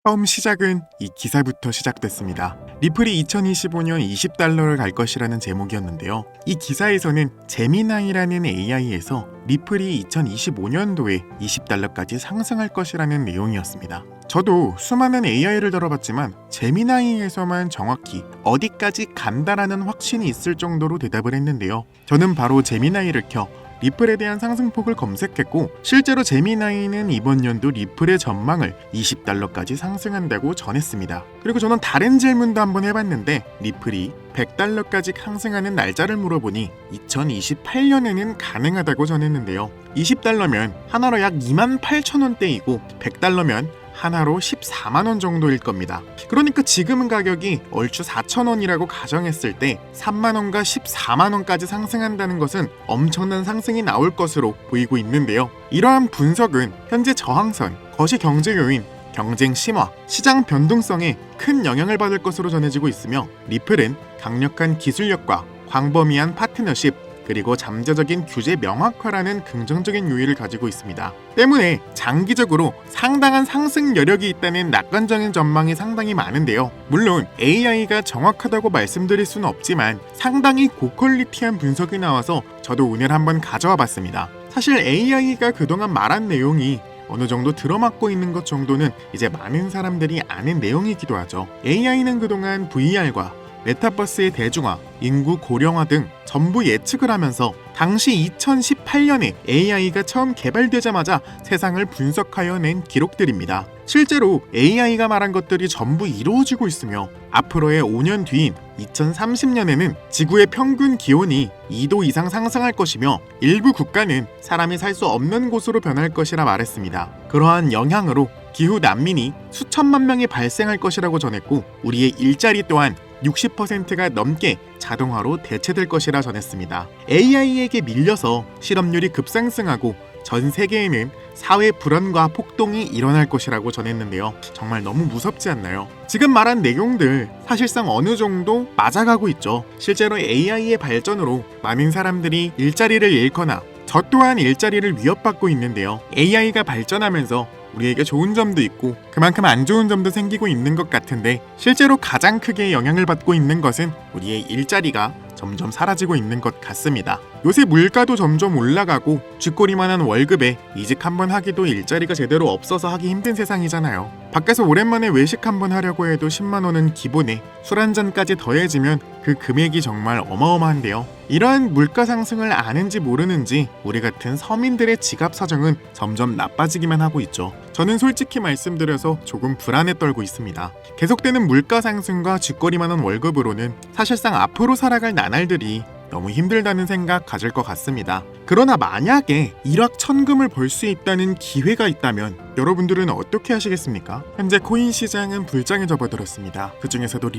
처음 시작은 이 기사부터 시작됐습니다. 리플이 2025년 20달러를 갈 것이라는 제목이었는데요. 이 기사에서는 제미나이라는 AI에서 리플이 2025년도에 20달러까지 상승할 것이라는 내용이었습니다. 저도 수많은 AI를 들어봤지만 제미나이에서만 정확히 어디까지 간다라는 확신이 있을 정도로 대답을 했는데요. 저는 바로 제미나이를 켜 리플에 대한 상승폭을 검색했고 실제로 제미나이는 이번 연도 리플의 전망을 20달러까지 상승한다고 전했습니다. 그리고 저는 다른 질문도 한번 해봤는데 리플이 100달러까지 상승하는 날짜를 물어보니 2028년에는 가능하다고 전했는데요. 20달러면 하나로 약 28,000원대이고 100달러면 하나로 14만원 정도일 겁니다. 그러니까 지금은 가격이 얼추 4,000원이라고 가정했을 때 3만원과 14만원까지 상승한다는 것은 엄청난 상승이 나올 것으로 보이고 있는데요. 이러한 분석은 현재 저항선, 거시 경제 요인, 경쟁 심화, 시장 변동성에 큰 영향을 받을 것으로 전해지고 있으며 리플은 강력한 기술력과 광범위한 파트너십, 그리고 잠재적인 규제 명확화라는 긍정적인 요인을 가지고 있습니다. 때문에 장기적으로 상당한 상승 여력이 있다는 낙관적인 전망이 상당히 많은데요. 물론 AI가 정확하다고 말씀드릴 수는 없지만 상당히 고퀄리티한 분석이 나와서 저도 오늘 한번 가져와 봤습니다. 사실 AI가 그동안 말한 내용이 어느 정도 들어맞고 있는 것 정도는 이제 많은 사람들이 아는 내용이기도 하죠. AI는 그동안 VR과 메타버스의 대중화, 인구 고령화 등 전부 예측을 하면서 당시 2018년에 AI가 처음 개발되자마자 세상을 분석하여 낸 기록들입니다. 실제로 AI가 말한 것들이 전부 이루어지고 있으며 앞으로의 5년 뒤인 2030년에는 지구의 평균 기온이 2도 이상 상승할 것이며 일부 국가는 사람이 살 수 없는 곳으로 변할 것이라 말했습니다. 그러한 영향으로 기후 난민이 수천만 명이 발생할 것이라고 전했고 우리의 일자리 또한 60%가 넘게 자동화로 대체될 것이라 전했습니다. AI에게 밀려서 실업률이 급상승하고 전 세계에는 사회 불안과 폭동이 일어날 것이라고 전했는데요. 정말 너무 무섭지 않나요? 지금 말한 내용들 사실상 어느 정도 맞아가고 있죠. 실제로 AI의 발전으로 많은 사람들이 일자리를 잃거나 저 또한 일자리를 위협받고 있는데요. AI가 발전하면서 우리에게 좋은 점도 있고 그만큼 안 좋은 점도 생기고 있는 것 같은데 실제로 가장 크게 영향을 받고 있는 것은 우리의 일자리가 점점 사라지고 있는 것 같습니다. 요새 물가도 점점 올라가고 쥐꼬리만한 월급에 이직 한번 하기도 일자리가 제대로 없어서 하기 힘든 세상이잖아요. 밖에서 오랜만에 외식 한번 하려고 해도 10만원은 기본에 술 한잔까지 더해지면 그 금액이 정말 어마어마한데요. 이러한 물가 상승을 아는지 모르는지 우리 같은 서민들의 지갑 사정은 점점 나빠지기만 하고 있죠. 저는 솔직히 말씀드려서 조금 불안에 떨고 있습니다. 계속되는 물가 상승과 쥐꼬리만한 월급으로는 사실상 앞으로 살아갈 나날들이 너무 힘들다는 생각 가질 것 같습니다. 그러나 만약에 일확천금을 벌 수 있다는 기회가 있다면 여러분들은 어떻게 하시겠습니까? 현재 코인 시장은 불장에 접어들었습니다. 그 중에서도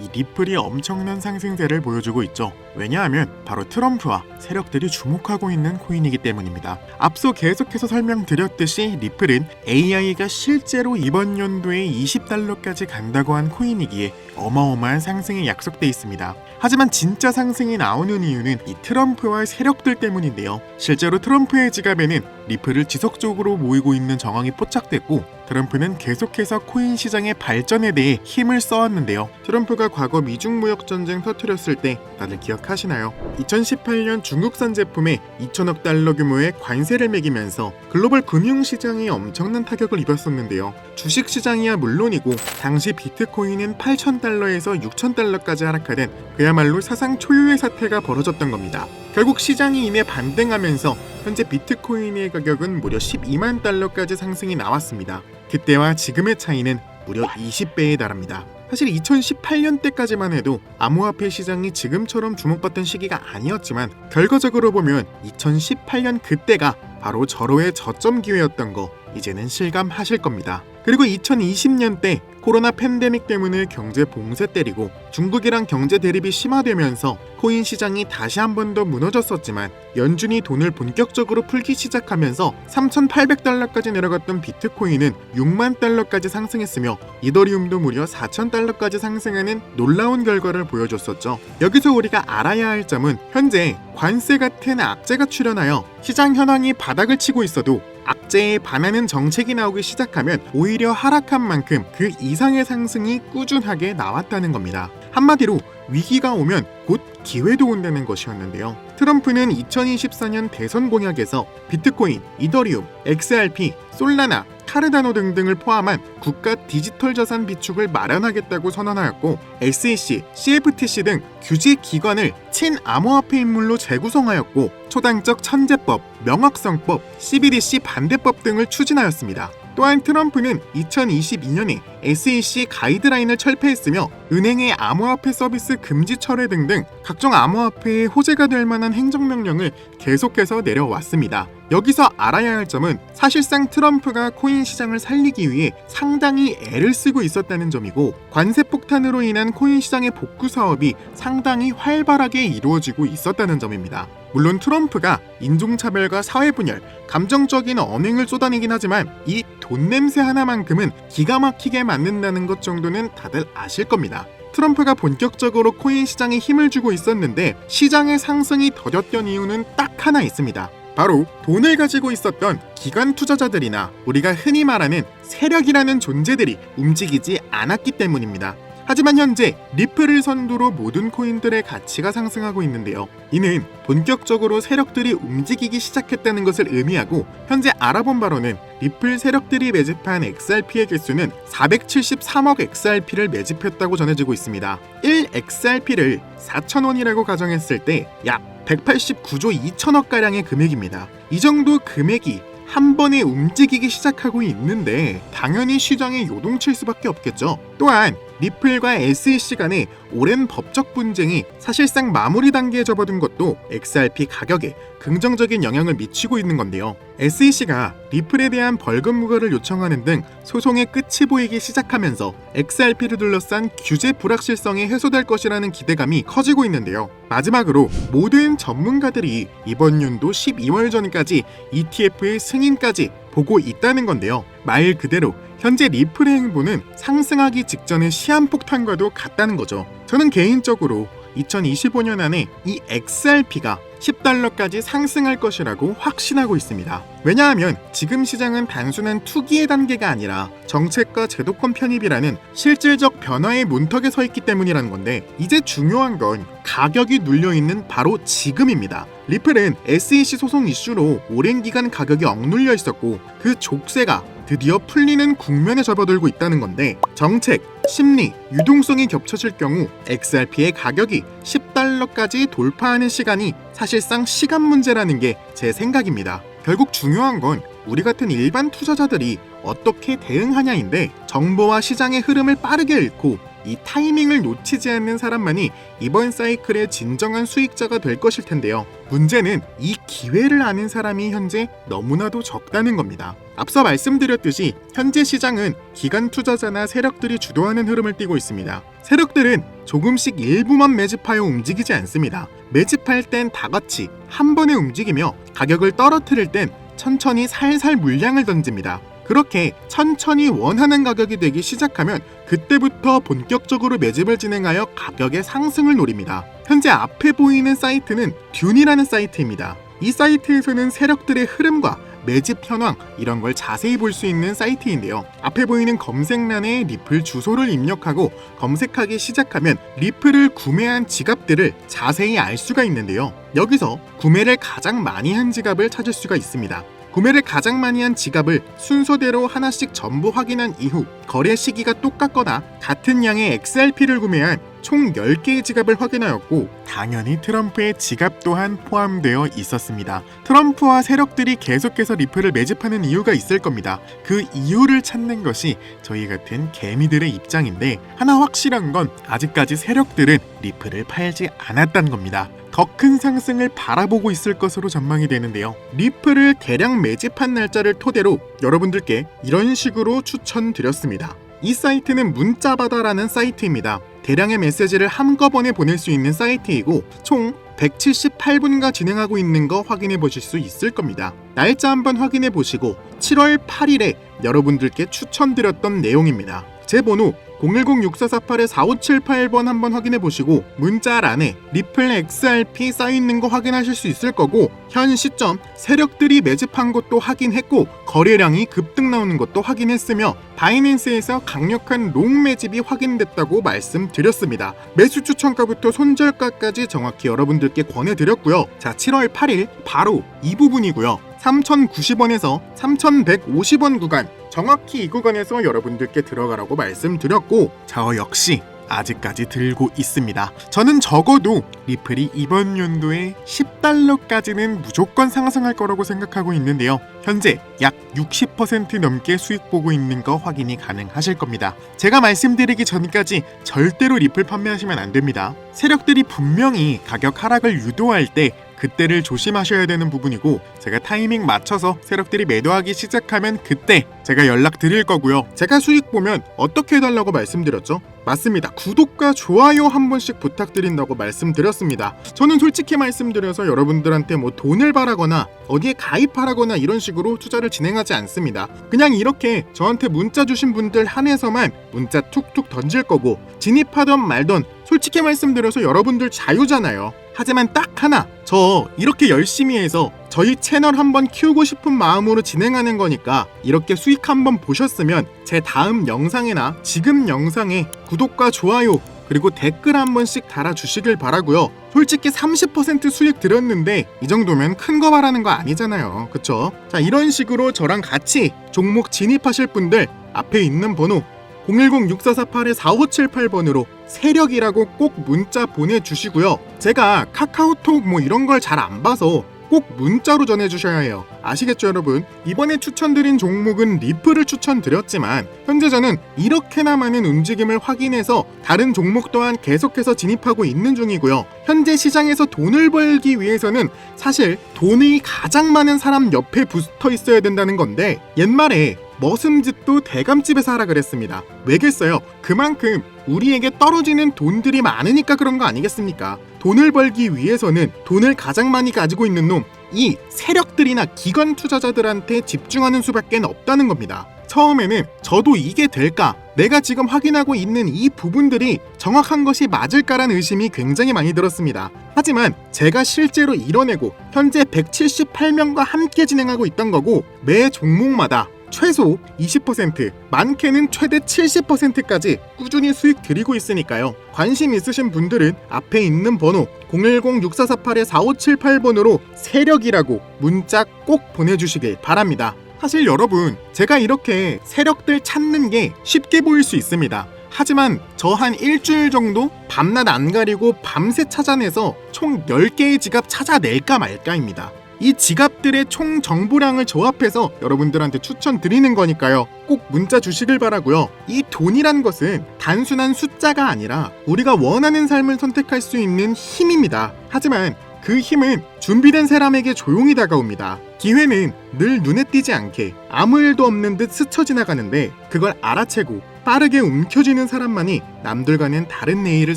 이 리플이 엄청난 상승세를 보여주고 있죠. 왜냐하면 바로 트럼프와 세력들이 주목하고 있는 코인이기 때문입니다. 앞서 계속해서 설명드렸듯이 리플은 AI가 실제로 이번 연도에 20달러까지 간다고 한 코인이기에 어마어마한 상승이 약속돼 있습니다. 하지만 진짜 상승이 나오는 이유는 이 트럼프와 세력들 때문인데요. 실제로 트럼프의 지갑에는 리플을 지속적으로 모이고 있는 정황이 포착됐고 트럼프는 계속해서 코인 시장의 발전에 대해 힘을 써왔는데요. 트럼프가 과거 미중 무역 전쟁 터뜨렸을 때 다들 기억하시나요? 2018년 중국산 제품에 2천억 달러 규모의 관세를 매기면서 글로벌 금융시장에 엄청난 타격을 입었었는데요. 주식시장이야 물론이고 당시 비트코인은 8,000달러에서 6,000달러까지 하락하는 그야말로 사상 초유의 사태가 벌어졌던 겁니다. 결국 시장이 이내 반등하면서 현재 비트코인의 가격은 무려 12만 달러까지 상승이 나왔습니다. 그때와 지금의 차이는 무려 20배에 달합니다. 사실 2018년 때까지만 해도 암호화폐 시장이 지금처럼 주목받던 시기가 아니었지만 결과적으로 보면 2018년 그때가 바로 절호의 저점 기회였던 거 이제는 실감하실 겁니다. 그리고 2020년 때 코로나 팬데믹 때문에 경제 봉쇄 때리고 중국이랑 경제 대립이 심화되면서 코인 시장이 다시 한 번 더 무너졌었지만 연준이 돈을 본격적으로 풀기 시작하면서 3,800달러까지 내려갔던 비트코인은 6만 달러까지 상승했으며 이더리움도 무려 4,000달러까지 상승하는 놀라운 결과를 보여줬었죠. 여기서 우리가 알아야 할 점은 현재 관세 같은 악재가 출현하여 시장 현황이 바닥을 치고 있어도 악재에 반하는 정책이 나오기 시작하면 오히려 하락한 만큼 그 이상의 상승이 꾸준하게 나왔다는 겁니다. 한마디로 위기가 오면 곧 기회도 온다는 것이었는데요. 트럼프는 2024년 대선 공약에서 비트코인, 이더리움, XRP, 솔라나, 카르다노 등등을 포함한 국가 디지털 자산 비축을 마련하겠다고 선언하였고, SEC, CFTC 등 규제 기관을 친암호화폐 인물로 재구성하였고, 초당적 천재법, 명확성법, CBDC 반대법 등을 추진하였습니다. 또한 트럼프는 2022년에 SEC 가이드라인을 철폐했으며 은행의 암호화폐 서비스 금지 철회 등등 각종 암호화폐의 호재가 될 만한 행정명령을 계속해서 내려왔습니다. 여기서 알아야 할 점은 사실상 트럼프가 코인 시장을 살리기 위해 상당히 애를 쓰고 있었다는 점이고, 관세 폭탄으로 인한 코인 시장의 복구 사업이 상당히 활발하게 이루어지고 있었다는 점입니다. 물론 트럼프가 인종차별과 사회분열, 감정적인 언행을 쏟아내긴 하지만 이 돈 냄새 하나만큼은 기가 막히게 맞는다는 것 정도는 다들 아실 겁니다. 트럼프가 본격적으로 코인 시장에 힘을 주고 있었는데 시장의 상승이 더뎠던 이유는 딱 하나 있습니다. 바로 돈을 가지고 있었던 기관 투자자들이나 우리가 흔히 말하는 세력이라는 존재들이 움직이지 않았기 때문입니다. 하지만 현재 리플을 선두로 모든 코인들의 가치가 상승하고 있는데요. 이는 본격적으로 세력들이 움직이기 시작했다는 것을 의미하고, 현재 알아본 바로는 리플 세력들이 매집한 XRP의 개수는 473억 XRP를 매집했다고 전해지고 있습니다. 1XRP를 4,000원이라고 가정했을 때 약 189조 2천억가량의 금액입니다. 이 정도 금액이 한 번에 움직이기 시작하고 있는데 당연히 시장에 요동칠 수밖에 없겠죠. 또한 리플과 SEC 간의 오랜 법적 분쟁이 사실상 마무리 단계에 접어든 것도 XRP 가격에 긍정적인 영향을 미치고 있는 건데요. SEC가 리플에 대한 벌금 부과를 요청하는 등 소송의 끝이 보이기 시작하면서 XRP를 둘러싼 규제 불확실성이 해소될 것이라는 기대감이 커지고 있는데요. 마지막으로 모든 전문가들이 이번 연도 12월 전까지 ETF의 승인까지 보고 있다는 건데요. 말 그대로 현재 리플의 행보는 상승하기 직전의 시한폭탄과도 같다는 거죠. 저는 개인적으로 2025년 안에 이 XRP가 10달러까지 상승할 것이라고 확신하고 있습니다. 왜냐하면 지금 시장은 단순한 투기의 단계가 아니라 정책과 제도권 편입이라는 실질적 변화의 문턱에 서 있기 때문이라는 건데, 이제 중요한 건 가격이 눌려있는 바로 지금입니다. 리플은 SEC 소송 이슈로 오랜 기간 가격이 억눌려 있었고 그 족쇄가 드디어 풀리는 국면에 접어들고 있다는 건데, 정책, 심리, 유동성이 겹쳐질 경우 XRP의 가격이 10달러까지 돌파하는 시간이 사실상 시간 문제라는 게 제 생각입니다. 결국 중요한 건 우리 같은 일반 투자자들이 어떻게 대응하냐인데, 정보와 시장의 흐름을 빠르게 읽고 이 타이밍을 놓치지 않는 사람만이 이번 사이클의 진정한 수익자가 될 것일 텐데요. 문제는 이 기회를 아는 사람이 현재 너무나도 적다는 겁니다. 앞서 말씀드렸듯이 현재 시장은 기관 투자자나 세력들이 주도하는 흐름을 띠고 있습니다. 세력들은 조금씩 일부만 매집하여 움직이지 않습니다. 매집할 땐 다 같이 한 번에 움직이며 가격을 떨어뜨릴 땐 천천히 살살 물량을 던집니다. 그렇게 천천히 원하는 가격이 되기 시작하면 그때부터 본격적으로 매집을 진행하여 가격의 상승을 노립니다. 현재 앞에 보이는 사이트는 듄이라는 사이트입니다. 이 사이트에서는 세력들의 흐름과 매집 현황 이런 걸 자세히 볼 수 있는 사이트인데요. 앞에 보이는 검색란에 리플 주소를 입력하고 검색하기 시작하면 리플을 구매한 지갑들을 자세히 알 수가 있는데요. 여기서 구매를 가장 많이 한 지갑을 찾을 수가 있습니다. 구매를 가장 많이 한 지갑을 순서대로 하나씩 전부 확인한 이후 거래 시기가 똑같거나 같은 양의 XRP를 구매한 총 10개의 지갑을 확인하였고, 당연히 트럼프의 지갑 또한 포함되어 있었습니다. 트럼프와 세력들이 계속해서 리플을 매집하는 이유가 있을 겁니다. 그 이유를 찾는 것이 저희 같은 개미들의 입장인데, 하나 확실한 건 아직까지 세력들은 리플을 팔지 않았다는 겁니다. 더 큰 상승을 바라보고 있을 것으로 전망이 되는데요. 리플을 대량 매집한 날짜를 토대로 여러분들께 이런 식으로 추천드렸습니다. 이 사이트는 문자바다라는 사이트입니다. 대량의 메시지를 한꺼번에 보낼 수 있는 사이트이고 총 178분가 진행하고 있는 거 확인해 보실 수 있을 겁니다. 날짜 한번 확인해 보시고 7월 8일에 여러분들께 추천드렸던 내용입니다. 제 번호 010-6448-4578번 한번 확인해 보시고 문자란에 리플 XRP 써있는 거 확인하실 수 있을 거고, 현 시점 세력들이 매집한 것도 확인했고 거래량이 급등 나오는 것도 확인했으며 바이낸스에서 강력한 롱 매집이 확인됐다고 말씀드렸습니다. 매수 추천가부터 손절가까지 정확히 여러분들께 권해드렸고요. 자, 7월 8일 바로 이 부분이고요. 3,090원에서 3,150원 구간, 정확히 이 구간에서 여러분들께 들어가라고 말씀드렸고, 저 역시 아직까지 들고 있습니다. 저는 적어도 리플이 이번 연도에 10달러까지는 무조건 상승할 거라고 생각하고 있는데요. 현재 약 60% 넘게 수익 보고 있는 거 확인이 가능하실 겁니다. 제가 말씀드리기 전까지 절대로 리플 판매하시면 안 됩니다. 세력들이 분명히 가격 하락을 유도할 때 그때를 조심하셔야 되는 부분이고, 제가 타이밍 맞춰서 세력들이 매도하기 시작하면 그때 제가 연락 드릴 거고요. 제가 수익 보면 어떻게 해달라고 말씀드렸죠? 맞습니다. 구독과 좋아요 한 번씩 부탁드린다고 말씀드렸습니다. 저는 솔직히 말씀드려서 여러분들한테 뭐 돈을 바라거나 어디에 가입하라거나 이런 식으로 투자를 진행하지 않습니다. 그냥 이렇게 저한테 문자 주신 분들 한해서만 문자 툭툭 던질 거고, 진입하던 말던 솔직히 말씀드려서 여러분들 자유잖아요. 하지만 딱 하나, 저 이렇게 열심히 해서 저희 채널 한번 키우고 싶은 마음으로 진행하는 거니까 이렇게 수익 한번 보셨으면 제 다음 영상이나 지금 영상에 구독과 좋아요 그리고 댓글 한 번씩 달아주시길 바라고요. 솔직히 30% 수익 들었는데 이 정도면 큰 거 바라는 거 아니잖아요. 그쵸? 자, 이런 식으로 저랑 같이 종목 진입하실 분들 앞에 있는 번호 010-6448-4578번으로 세력이라고 꼭 문자 보내주시고요. 제가 카카오톡 뭐 이런 걸 잘 안 봐서 꼭 문자로 전해주셔야 해요. 아시겠죠, 여러분? 이번에 추천드린 종목은 리플을 추천드렸지만 현재 저는 이렇게나 많은 움직임을 확인해서 다른 종목 또한 계속해서 진입하고 있는 중이고요. 현재 시장에서 돈을 벌기 위해서는 사실 돈이 가장 많은 사람 옆에 붙어 있어야 된다는 건데, 옛말에 머슴집도 대감집에서 하라 그랬습니다. 왜겠어요? 그만큼 우리에게 떨어지는 돈들이 많으니까 그런 거 아니겠습니까? 돈을 벌기 위해서는 돈을 가장 많이 가지고 있는 놈, 이 세력들이나 기관 투자자들한테 집중하는 수밖에 없다는 겁니다. 처음에는 저도 이게 될까? 내가 지금 확인하고 있는 이 부분들이 정확한 것이 맞을까라는 의심이 굉장히 많이 들었습니다. 하지만 제가 실제로 이뤄내고 현재 178명과 함께 진행하고 있던 거고, 매 종목마다 최소 20%, 많게는 최대 70%까지 꾸준히 수익 드리고 있으니까요. 관심 있으신 분들은 앞에 있는 번호 010-6448-4578번으로 세력이라고 문자 꼭 보내주시길 바랍니다. 사실 여러분, 제가 이렇게 세력들 찾는 게 쉽게 보일 수 있습니다. 하지만 저 한 일주일 정도 밤낮 안 가리고 밤새 찾아내서 총 10개의 지갑 찾아낼까 말까입니다. 이 지갑들의 총 정보량을 조합해서 여러분들한테 추천드리는 거니까요. 꼭 문자 주시길 바라고요. 이 돈이란 것은 단순한 숫자가 아니라 우리가 원하는 삶을 선택할 수 있는 힘입니다. 하지만 그 힘은 준비된 사람에게 조용히 다가옵니다. 기회는 늘 눈에 띄지 않게 아무 일도 없는 듯 스쳐 지나가는데, 그걸 알아채고 빠르게 움켜쥐는 사람만이 남들과는 다른 내일을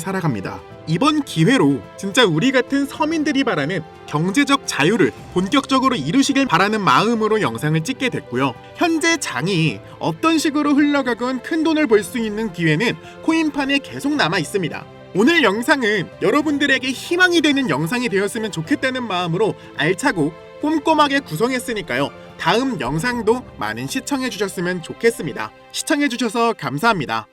살아갑니다. 이번 기회로 진짜 우리 같은 서민들이 바라는 경제적 자유를 본격적으로 이루시길 바라는 마음으로 영상을 찍게 됐고요. 현재 장이 어떤 식으로 흘러가건 큰 돈을 벌 수 있는 기회는 코인판에 계속 남아 있습니다. 오늘 영상은 여러분들에게 희망이 되는 영상이 되었으면 좋겠다는 마음으로 알차고 꼼꼼하게 구성했으니까요. 다음 영상도 많은 시청해 주셨으면 좋겠습니다. 시청해 주셔서 감사합니다.